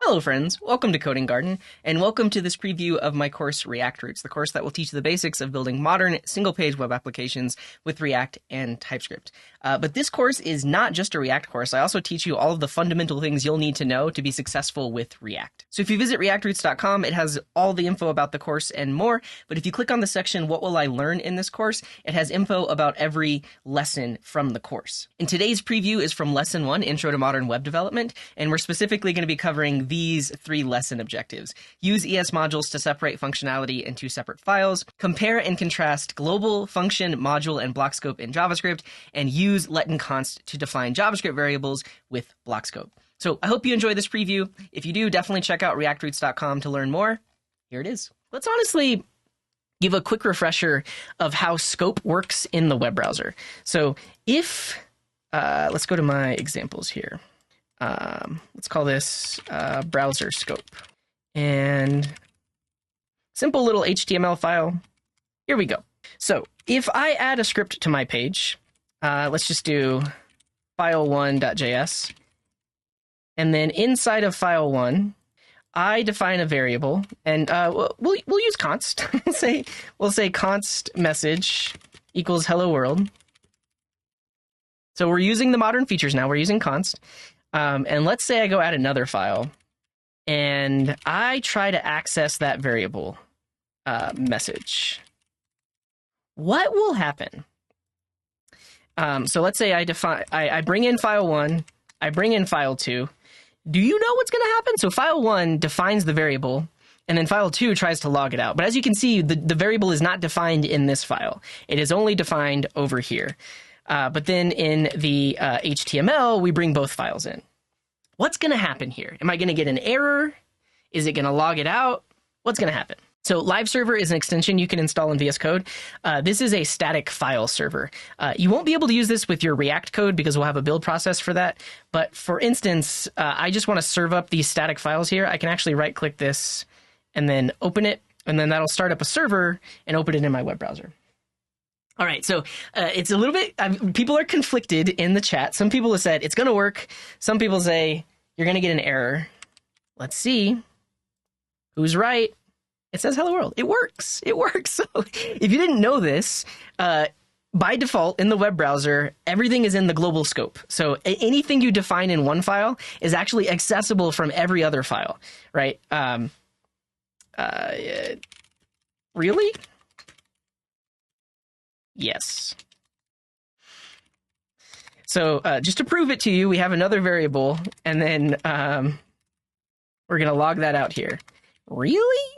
Hello friends, welcome to Coding Garden, and welcome to this preview of my course React Roots, the course that will teach you the basics of building modern single-page web applications with React and TypeScript. But this course is not just a React course. I also teach you all of the fundamental things you'll need to know to be successful with React. So if you visit reactroots.com, it has all the info about the course and more, but if you click on the section, What Will I Learn in this course?, it has info about every lesson from the course. And today's preview is from Lesson 1, Intro to Modern Web Development, and we're specifically going to be covering these 3 lesson objectives. Use ES modules to separate functionality into separate files, compare and contrast global, function, module, and block scope in JavaScript, and use let and const to define JavaScript variables with block scope. So I hope you enjoy this preview. If you do, definitely check out reactroots.com to learn more. Here it is. Let's honestly give a quick refresher of how scope works in the web browser. So if, let's go to my examples here. Let's call this browser scope. And simple little HTML file. Here we go. So if I add a script to my page, let's just do file1.js. And then inside of file1, I define a variable, and we'll use const. we'll say const message equals hello world. So we're using the modern features now. We're using const. And let's say I go add another file, and I try to access that variable message. What will happen? So let's say I bring in file 1, I bring in file 2. Do you know what's going to happen? So file 1 defines the variable, and then file 2 tries to log it out. But as you can see, the variable is not defined in this file. It is only defined over here. But then in the HTML, we bring both files in. What's going to happen here? Am I going to get an error? Is it going to log it out? What's going to happen? So Live Server is an extension you can install in VS Code. This is a static file server. You won't be able to use this with your React code because we'll have a build process for that. But for instance, I just want to serve up these static files here. I can actually right-click this and then open it, and then that'll start up a server and open it in my web browser. All right, so it's a little bit, people are conflicted in the chat. Some people have said it's going to work. Some people say you're going to get an error. Let's see who's right. It says hello world. It works. It works. So if you didn't know this, by default in the web browser, everything is in the global scope. So anything you define in one file is actually accessible from every other file, right? Really? Yes. So just to prove it to you, we have another variable, and then we're going to log that out here. Really?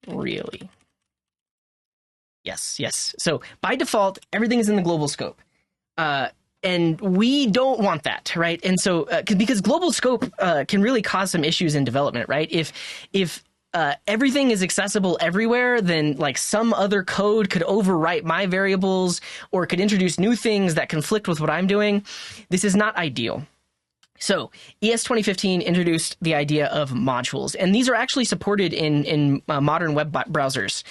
Really? Yes. So by default, everything is in the global scope. And we don't want that, right? And so because global scope can really cause some issues in development, right? If everything is accessible everywhere, then like some other code could overwrite my variables or could introduce new things that conflict with what I'm doing. This is not ideal. So ES 2015 introduced the idea of modules, and these are actually supported in modern web browsers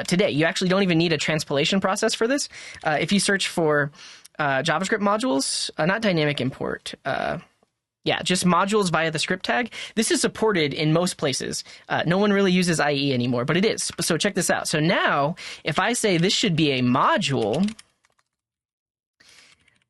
today. You actually don't even need a transpilation process for this. If you search for JavaScript modules, not dynamic import, just modules via the script tag. This is supported in most places. No one really uses IE anymore, but it is. So check this out. So now, if I say this should be a module,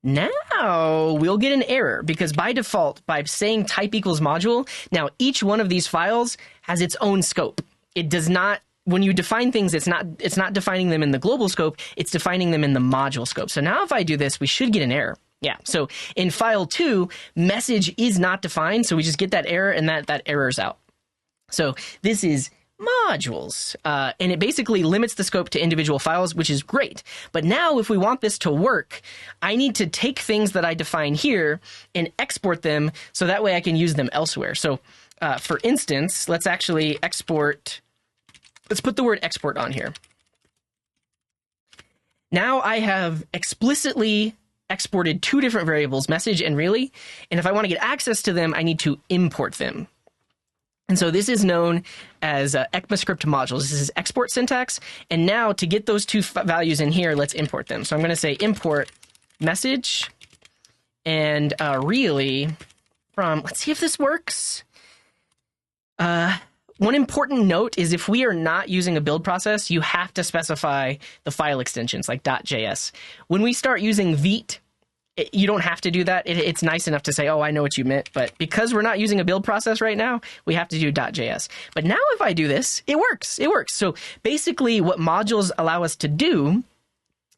now we'll get an error because by default, by saying type equals module, now each one of these files has its own scope. It does not, when you define things, it's not defining them in the global scope, it's defining them in the module scope. So now if I do this, we should get an error. Yeah, so in file 2, message is not defined, so we just get that error, and that error's out. So this is modules, and it basically limits the scope to individual files, which is great. But now if we want this to work, I need to take things that I define here and export them so that way I can use them elsewhere. So for instance, let's actually export, let's put the word export on here. Now I have explicitly exported 2 different variables, message and really, and if I want to get access to them, I need to import them. And so this is known as ECMAScript modules. This is export syntax. And now to get those 2 values in here, let's import them. So I'm going to say import message and really from, let's see if this works. One important note is if we are not using a build process, you have to specify the file extensions like .js. When we start using Vite, you don't have to do that. It's nice enough to say, oh, I know what you meant. But because we're not using a build process right now, we have to do .js. But now if I do this, it works. It works. So basically what modules allow us to do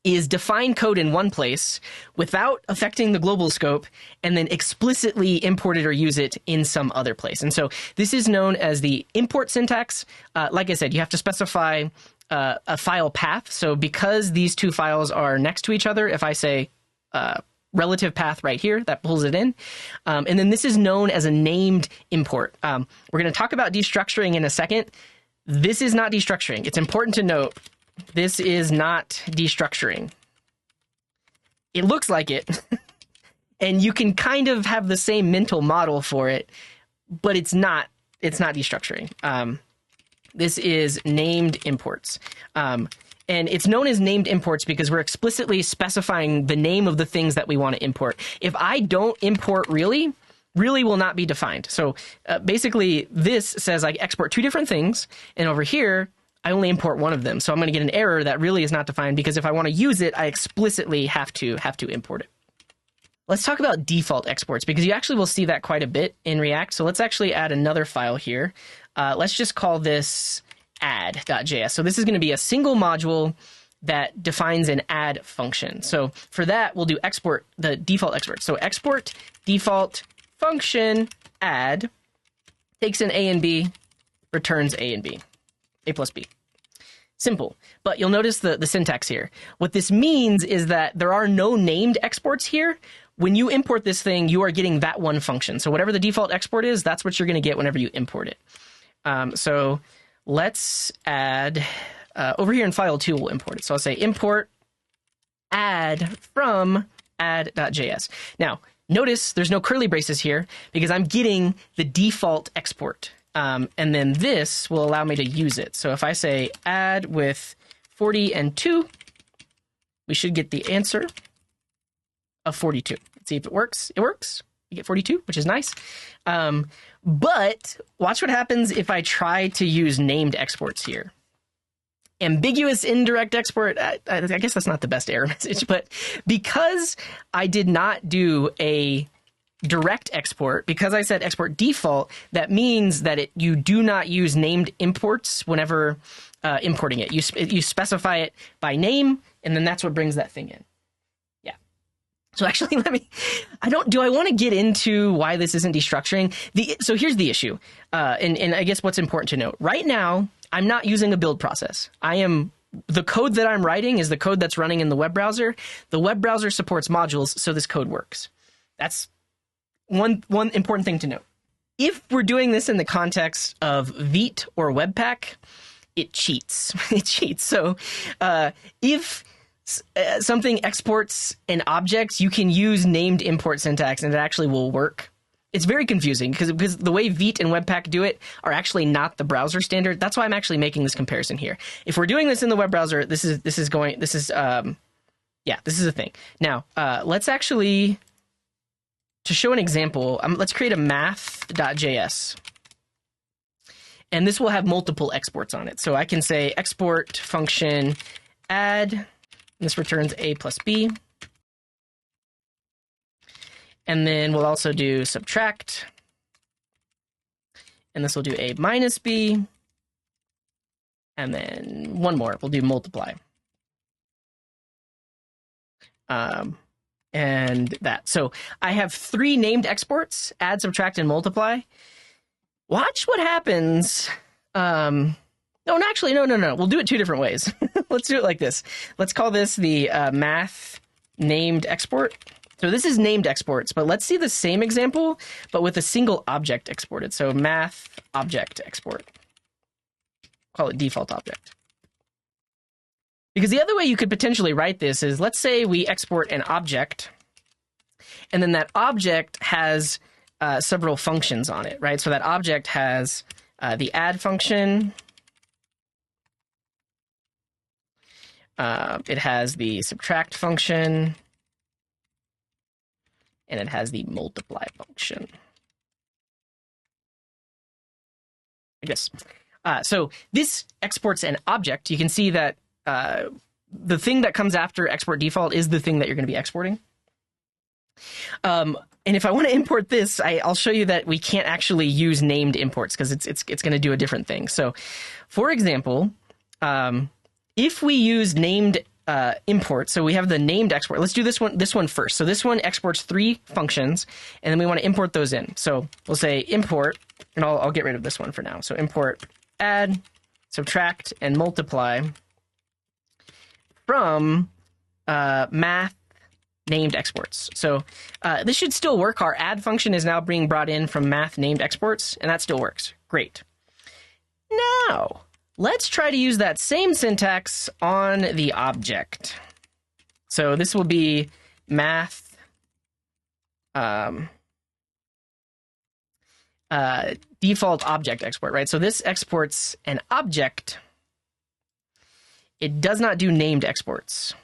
is define code in one place without affecting the global scope and then explicitly import it or use it in some other place. And so this is known as the import syntax. Like I said, you have to specify a file path. So because these two files are next to each other, if I say relative path right here, that pulls it in. And then this is known as a named import. We're going to talk about destructuring in a second. This is not destructuring. It's important to note this is not destructuring. It looks like it, and you can kind of have the same mental model for it, but it's not destructuring. This is named imports. And it's known as named imports because we're explicitly specifying the name of the things that we want to import. If I don't import really will not be defined. So basically, this says I export two different things, and over here, I only import one of them. So I'm going to get an error that really is not defined because if I want to use it, I explicitly have to import it. Let's talk about default exports because you actually will see that quite a bit in React. So let's actually add another file here. Let's just call this add.js. So this is going to be a single module that defines an add function. So for that, we'll do export, the default export. So export default function add takes an A and B, returns A and B, A plus B. Simple, but you'll notice the syntax here. What this means is that there are no named exports here. When you import this thing, you are getting that one function. So whatever the default export is, that's what you're going to get whenever you import it. So let's add, over here in file 2, we'll import it. So I'll say import add from add.js. Now, notice there's no curly braces here because I'm getting the default export. And then this will allow me to use it. So if I say add with 40 and 2, we should get the answer of 42. Let's see if it works. It works. You get 42, which is nice. But watch what happens if I try to use named exports here. Ambiguous indirect export, I guess that's not the best error message, but because I did not do a direct export, because I said export default, that means that you do not use named imports whenever importing it. You specify it by name, and then that's what brings that thing in. Yeah. So actually, do I want to get into why this isn't destructuring? So here's the issue, and I guess what's important to note. Right now, I'm not using a build process. The code that I'm writing is the code that's running in the web browser. The web browser supports modules, so this code works. That's one important thing to note. If we're doing this in the context of Vite or Webpack, it cheats. It cheats. So if something exports an object, you can use named import syntax and it actually will work. It's very confusing because the way Vite and Webpack do it are actually not the browser standard. That's why I'm actually making this comparison here. If we're doing this in the web browser, this is a thing. Now, let's actually, to show an example, let's create a math.js. And this will have multiple exports on it. So I can say export function add, and this returns A plus B. And then we'll also do subtract. And this will do A minus B. And then one more, we'll do multiply. And that. So I have 3 named exports, add, subtract, and multiply. Watch what happens. No. We'll do it 2 different ways. Let's do it like this. Let's call this the math named export. So this is named exports, but let's see the same example, but with a single object exported. So math object export. Call it default object. Because the other way you could potentially write this is, let's say we export an object, and then that object has several functions on it, right? So that object has the add function. It has the subtract function. And it has the multiply function. like this. So this exports an object. You can see that the thing that comes after export default is the thing that you're going to be exporting. And if I want to import this, I'll show you that we can't actually use named imports because it's going to do a different thing. So, for example, if we use named import, so we have the named export. Let's do this one first. So this one exports 3 functions, and then we want to import those in. So we'll say import, and I'll get rid of this one for now. So import add, subtract, and multiply from math named exports. So this should still work. Our add function is now being brought in from math named exports, and that still works. Great. Now, let's try to use that same syntax on the object. So this will be math default object export, right? So this exports an object. It does not do named exports.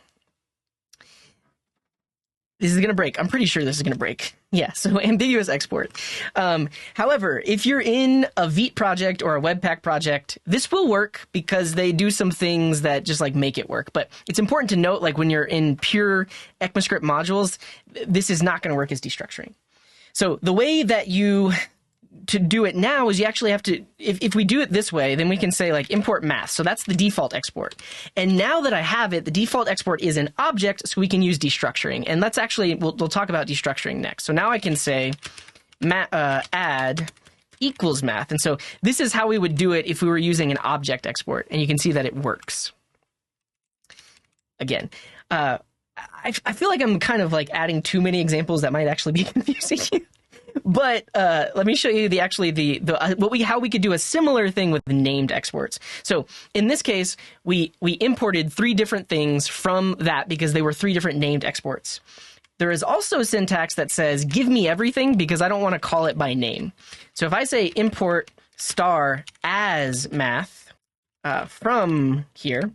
This is going to break. I'm pretty sure this is going to break. Yeah, so ambiguous export. However, if you're in a Vite project or a Webpack project, this will work because they do some things that just like make it work. But it's important to note, like when you're in pure ECMAScript modules, this is not going to work as destructuring. So the way that to do it now is you actually have to, if we do it this way, then we can say like import math. So that's the default export. And now that I have it, the default export is an object, so we can use destructuring. And that's actually, we'll talk about destructuring next. So now I can say add equals math. And so this is how we would do it if we were using an object export. And you can see that it works. Again, I feel like I'm kind of like adding too many examples that might actually be confusing you. But let me show you how we could do a similar thing with the named exports. So in this case, we imported 3 different things from that because they were 3 different named exports. There is also syntax that says give me everything because I don't want to call it by name. So if I say import star as math from here,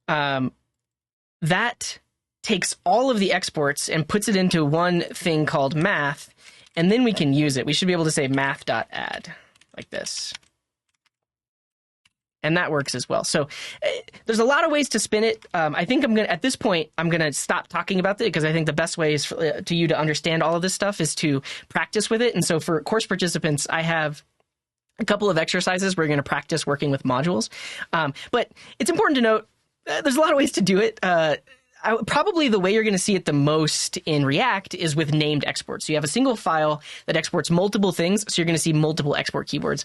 that takes all of the exports and puts it into one thing called math. And then we can use it. We should be able to say math.add like this. And that works as well. So there's a lot of ways to spin it. I think at this point, I'm going to stop talking about it because I think the best way is to you to understand all of this stuff is to practice with it. And so for course participants, I have a couple of exercises where you're going to practice working with modules. But it's important to note, there's a lot of ways to do it. Probably the way you're going to see it the most in React is with named exports. So you have a single file that exports multiple things, so you're going to see multiple export keywords.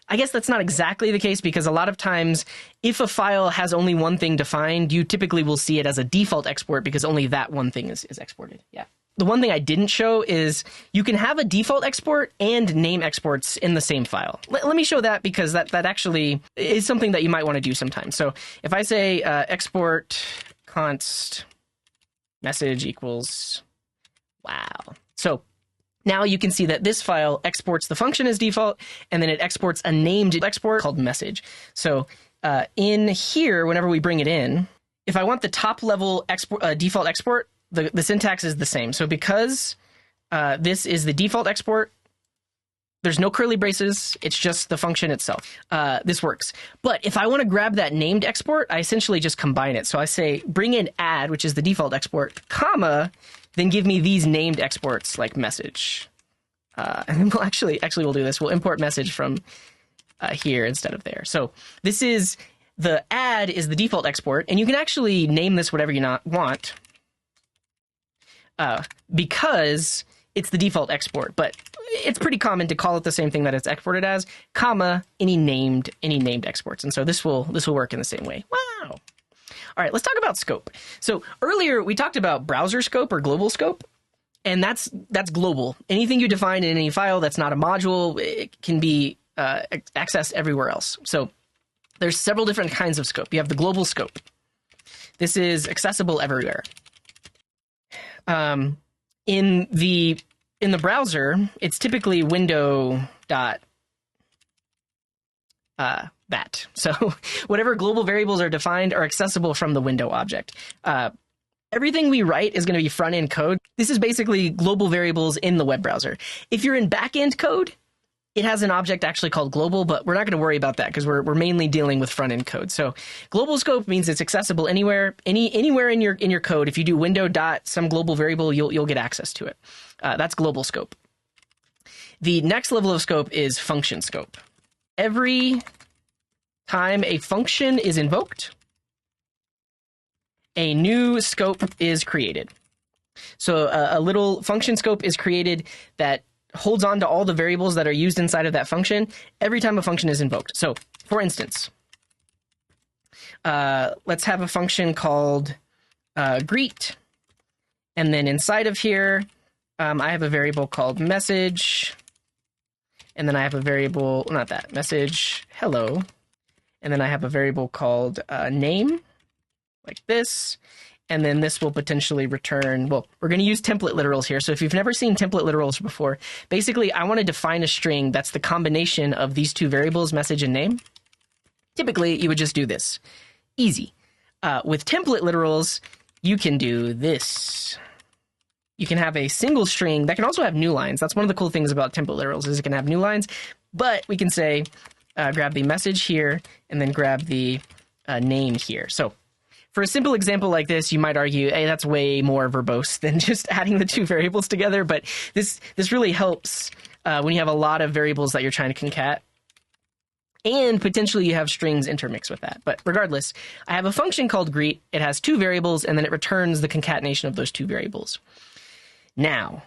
I guess that's not exactly the case because a lot of times if a file has only one thing defined, you typically will see it as a default export because only that one thing is exported. Yeah. The one thing I didn't show is you can have a default export and name exports in the same file. Let me show that because that actually is something that you might want to do sometimes. So if I say export const message equals wow. So now you can see that this file exports the function as default, and then it exports a named export called message. So in here, whenever we bring it in, if I want the top level default export, the syntax is the same. So because this is the default export, there's no curly braces. It's just the function itself. This works. But if I want to grab that named export, I essentially just combine it. So I say bring in add, which is the default export, comma, then give me these named exports like message. And then we'll actually we'll do this. We'll import message from here instead of there. So this is the add is the default export, and you can actually name this whatever you want because it's the default export. But it's pretty common to call it the same thing that it's exported as, comma, any named exports. And so this will work in the same way. Wow. All right, let's talk about scope. So earlier we talked about browser scope or global scope, and that's global. Anything you define in any file that's not a module, it can be accessed everywhere else. So there's several different kinds of scope. You have the global scope. This is accessible everywhere. In the browser, it's typically window dot that. So whatever global variables are defined are accessible from the window object. Everything we write is going to be front-end code. This is basically global variables in the web browser. If you're in back-end code, it has an object actually called global, but we're not going to worry about that because we're mainly dealing with front end code. So global scope means it's accessible anywhere in your code. If you do window dot some global variable, you'll get access to it. That's global scope. The next level of scope is function scope. Every time a function is invoked, a new scope is created. So a little function scope is created that holds on to all the variables that are used inside of that function every time a function is invoked. So, for instance, let's have a function called greet. And then inside of here, I have a variable called message. And then I have a variable, not that, message hello. And then I have a variable called name, like this. And then this will potentially return, well, we're going to use template literals here. So if you've never seen template literals before, basically I want to define a string that's the combination of these two variables, message and name. Typically, you would just do this. Easy. With template literals, you can do this. You can have a single string that can also have new lines. That's one of the cool things about template literals is it can have new lines. But we can say, grab the message here and then grab the name here. So for a simple example like this, you might argue, hey, that's way more verbose than just adding the two variables together. But this really helps when you have a lot of variables that you're trying to concat. And potentially you have strings intermixed with that. But regardless, I have a function called greet. It has two variables, and then it returns the concatenation of those two variables. Now,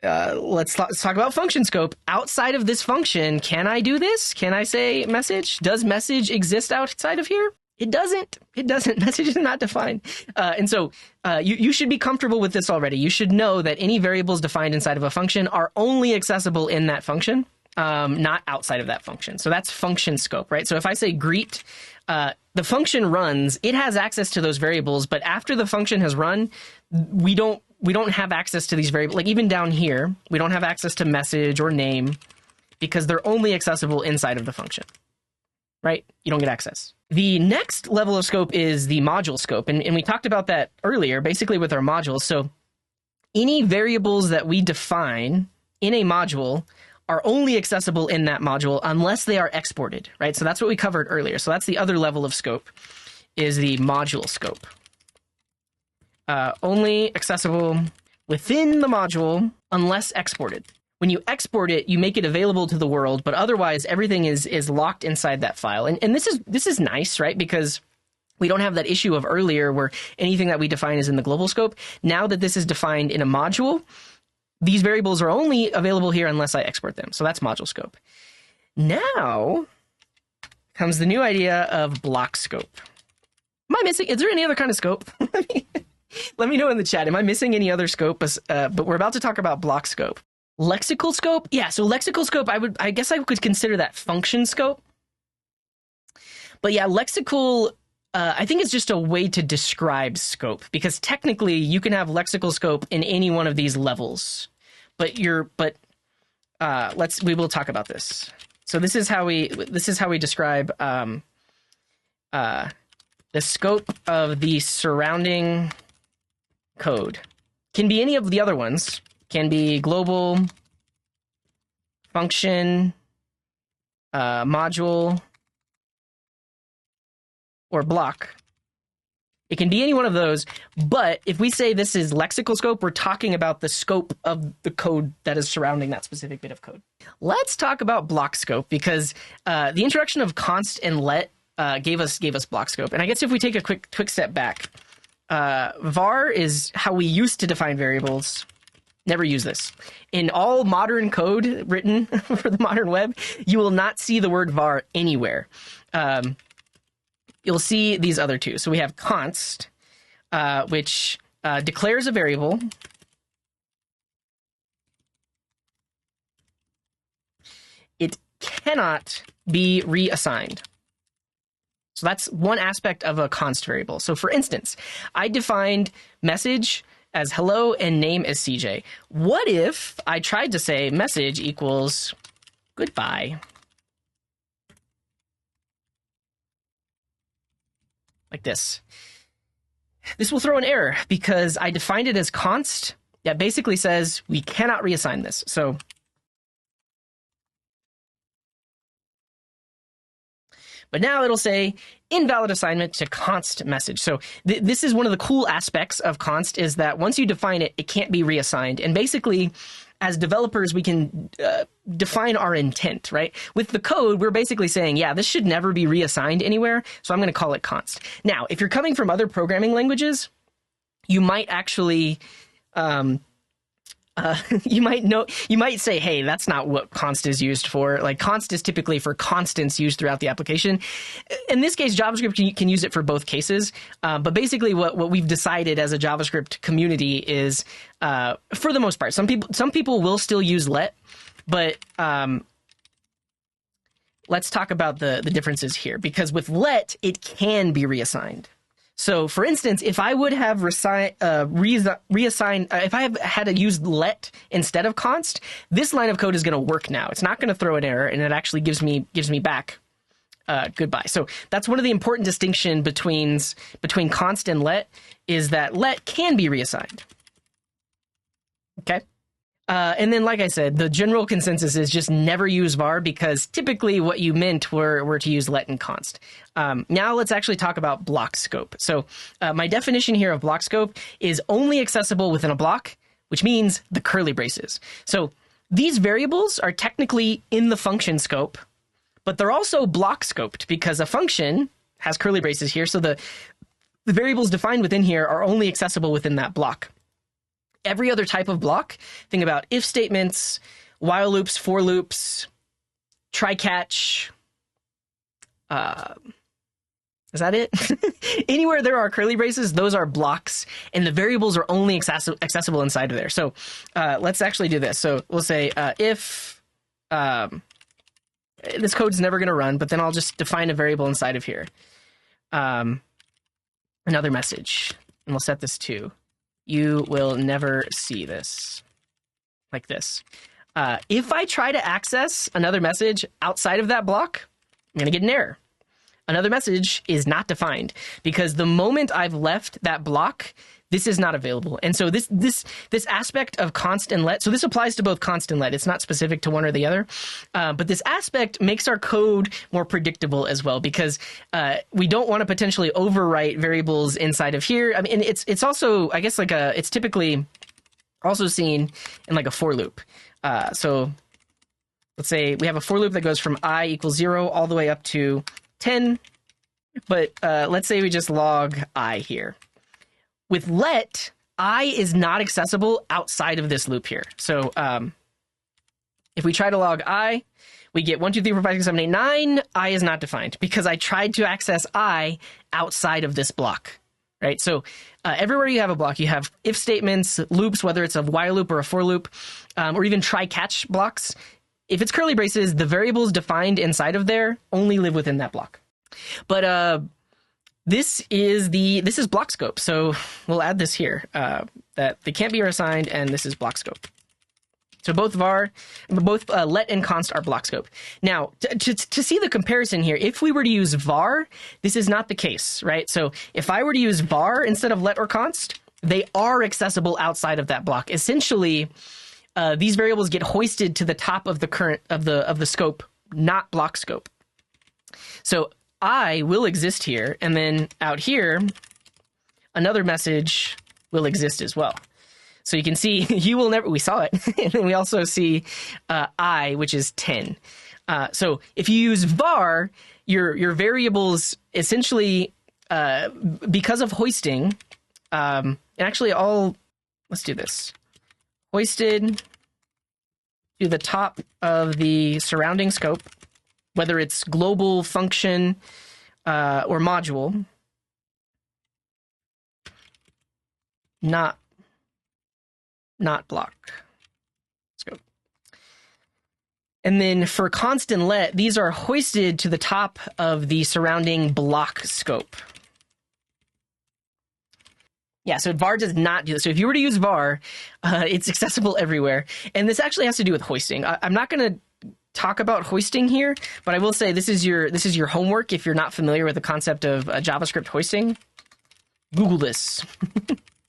let's talk about function scope. Outside of this function, can I do this? Can I say message? Does message exist outside of here? It doesn't. It doesn't. Message is not defined. And so you should be comfortable with this already. You should know that any variables defined inside of a function are only accessible in that function, not outside of that function. So that's function scope, right? So if I say greet, the function runs, it has access to those variables, but after the function has run, we don't have access to these variables. Like even down here, we don't have access to message or name because they're only accessible inside of the function, right? You don't get access. The next level of scope is the module scope. And we talked about that earlier, basically with our modules. So any variables that we define in a module are only accessible in that module unless they are exported, right? So that's what we covered earlier. So that's the other level of scope, is the module scope. Only accessible within the module unless exported. When you export it, you make it available to the world, but otherwise everything is locked inside that file. And this is nice, right? Because we don't have that issue of earlier where anything that we define is in the global scope. Now that this is defined in a module, these variables are only available here unless I export them. So that's module scope. Now comes the new idea of block scope. Am I missing? Is there any other kind of scope? Let me know in the chat. Am I missing any other scope? But we're about to talk about block scope. Lexical scope? Yeah, so lexical scope, I guess I could consider that function scope. But yeah, lexical, I think it's just a way to describe scope, because technically you can have lexical scope in any one of these levels. But we will talk about this. So this is how we describe the scope of the surrounding code. Can be any of the other ones. Can be global, function, module, or block. It can be any one of those, but if we say this is lexical scope, we're talking about the scope of the code that is surrounding that specific bit of code. Let's talk about block scope, because the introduction of const and let gave us block scope. And I guess if we take a quick step back, var is how we used to define variables. Never use this. In all modern code written for the modern web, you will not see the word var anywhere. You'll see these other two. So we have const, which declares a variable. It cannot be reassigned. So that's one aspect of a const variable. So for instance, I defined message as hello and name as CJ. What if I tried to say message equals goodbye? Like this. This will throw an error because I defined it as const that basically says we cannot reassign this. So But now it'll say invalid assignment to const message. So this is one of the cool aspects of const, is that once you define it, it can't be reassigned. And basically, as developers, we can define our intent, right? With the code, we're basically saying, yeah, this should never be reassigned anywhere, so I'm going to call it const. Now, if you're coming from other programming languages, you might actually you might say, hey, that's not what const is used for. Like, const is typically for constants used throughout the application. In this case, JavaScript can use it for both cases. But basically what we've decided as a JavaScript community is, for the most part, some people will still use let, but let's talk about the differences here, because with let, it can be reassigned. So, for instance, if I would have reassigned, if I had to use let instead of const, this line of code is going to work now. It's not going to throw an error, and it actually gives me back goodbye. So that's one of the important distinctions between const and let, is that let can be reassigned. Okay. And then, like I said, the general consensus is just never use var, because typically what you meant were to use let and const. Now let's actually talk about block scope. So my definition here of block scope is only accessible within a block, which means the curly braces. So these variables are technically in the function scope, but they're also block scoped, because a function has curly braces here. So the variables defined within here are only accessible within that block. Every other type of block, think about if statements, while loops, for loops, try catch. Is that it? Anywhere there are curly braces, those are blocks, and the variables are only accessible inside of there. So let's actually do this. So we'll say if this code is never going to run, but then I'll just define a variable inside of here. Another message, and we'll set this to, you will never see this, like this. If I try to access another message outside of that block, I'm going to get an error. Another message is not defined, because the moment I've left that block, this is not available. And so this aspect of const and let, so this applies to both const and let. It's not specific to one or the other. But this aspect makes our code more predictable as well, because we don't want to potentially overwrite variables inside of here. I mean, it's also, I guess, it's typically also seen in like a for loop. So let's say we have a for loop that goes from I equals 0 all the way up to 10. But let's say we just log I here. With let, I is not accessible outside of this loop here. So if we try to log I, we get 1, 2, 3, 4, 5, 6, 7, 8, 9. I is not defined, because I tried to access I outside of this block, right? So everywhere you have a block, you have if statements, loops, whether it's a while loop or a for loop, or even try catch blocks. If it's curly braces, the variables defined inside of there only live within that block. But this is block scope, so we'll add this here, that they can't be reassigned, and this is block scope. So both let and const are block scope. Now, to see the comparison here, if we were to use var, this is not the case, right? So if I were to use var instead of let or const, they are accessible outside of that block. Essentially, these variables get hoisted to the top of the current of the scope, not block scope. So I will exist here, and then out here, another message will exist as well. So you can see, you will never, we saw it, and then we also see I, which is 10. So if you use var, your variables essentially, because of hoisting, and actually let's do this. Hoisted to the top of the surrounding scope, whether it's global, function, or module, not block scope. And then for const and let, these are hoisted to the top of the surrounding block scope. Yeah, so var does not do this. So if you were to use var, it's accessible everywhere. And this actually has to do with hoisting. I'm not going to talk about hoisting here, but I will say this is your homework if you're not familiar with the concept of JavaScript hoisting. Google this.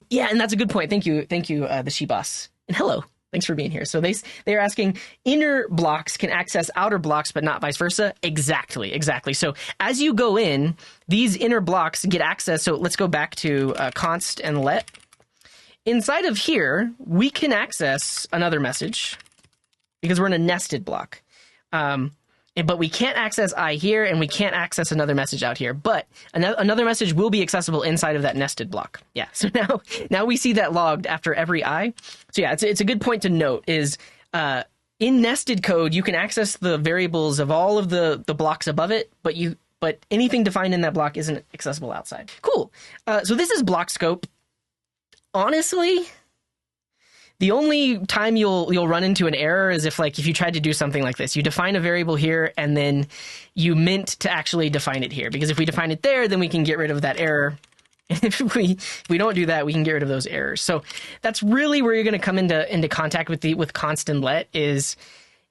Yeah, and that's a good point. Thank you, the Shebas. And hello. Thanks for being here. So they're asking, inner blocks can access outer blocks, but not vice versa. Exactly. So as you go in, these inner blocks get access. So let's go back to const and let. Inside of here, we can access another message because we're in a nested block. But we can't access I here, and we can't access another message out here. But another message will be accessible inside of that nested block. Yeah, so now we see that logged after every I. So yeah, it's a good point to note is in nested code, you can access the variables of all of the blocks above it, but anything defined in that block isn't accessible outside. Cool. So this is block scope. Honestly, the only time you'll run into an error is if you tried to do something like this. You define a variable here, and then you meant to actually define it here. Because if we define it there, then we can get rid of that error. And if we don't do that, we can get rid of those errors. So that's really where you're going to come into contact with const and let is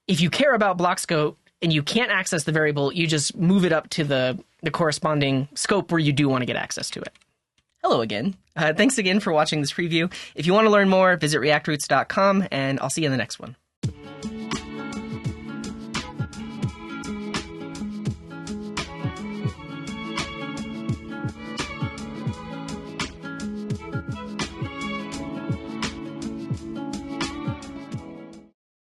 if you care about block scope and you can't access the variable, you just move it up to the corresponding scope where you do want to get access to it. Hello again. Thanks again for watching this preview. If you want to learn more, visit reactroots.com, and I'll see you in the next one.